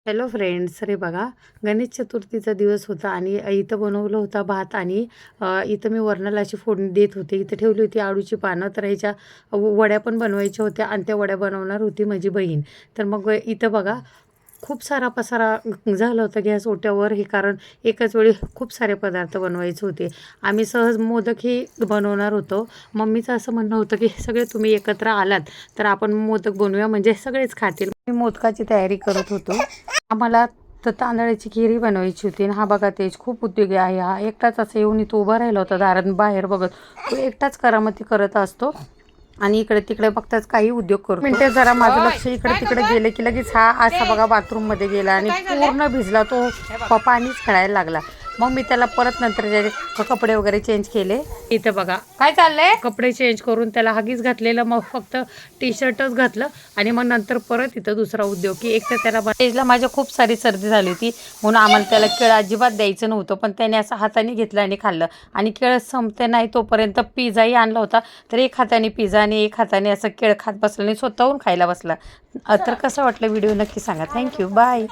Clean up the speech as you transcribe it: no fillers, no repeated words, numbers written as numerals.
Hello friends, अरे बघा, गणेश चतुर्थीचा दिवस होता आणि इथं बनवलं होता भात आणि इथं मी वरणाला अशी फोडणी देत होते. इथं ठेवली होती आळूची पानं, तर ह्याच्या वड्या पण बनवायच्या होत्या आणि त्या वड्या बनवणार होती माझी बहीण. तर मग इथं बघा, खूप सारा पसारा झाला होता गॅस ओट्यावर. हे कारण एकाच वेळी खूप सारे पदार्थ बनवायचे होते. आम्ही सहज मोदकही बनवणार होतो. मम्मीचं असं म्हणणं होतं की सगळे तुम्ही एकत्र आलात तर आपण मोदक बनवूया, म्हणजे सगळेच खातील. मी मोदकाची तयारी करत होतो. आम्हाला तर तांदळाची खीरही बनवायची होती. आणि हा बघा, तेज खूप उद्योगी आहे. हा एकटाच असं येऊन इथं उभा राहिला होता दारात बाहेर बघत. तो एकटाच करामती करत असतो आणि इकडे तिकडे बघताच काही उद्योग करतो. मिनिटे जरा माझं लक्ष इकडे तिकडे गेले की लगेच हा असा बघा बाथरूममध्ये गेला आणि पूर्ण भिजला. तो पाणीच खेळायला लागला. मग मी त्याला परत नंतर कपडे वगैरे चेंज केले. इथं बघा काय चाललंय, कपडे चेंज करून त्याला हगीच घातलेलं, मग फक्त टी शर्टच घातलं आणि मग नंतर परत इथं दुसरा उद्योग की एक तर त्याला तेजला माझ्या खूप सारी सर्दी झाली होती म्हणून आम्हाला त्याला केळ अजिबात द्यायचं नव्हतं, पण त्याने असं हाताने घेतलं आणि खाल्लं. आणि केळ संपते नाही तोपर्यंत पिझ्झाही आणला होता, तर एक हाताने पिझ्झा आणि एक हाताने असं केळ खात बसला आणि स्वतःहून खायला बसला. तर कसं वाटलं व्हिडिओ नक्की सांगा. Thank you, bye.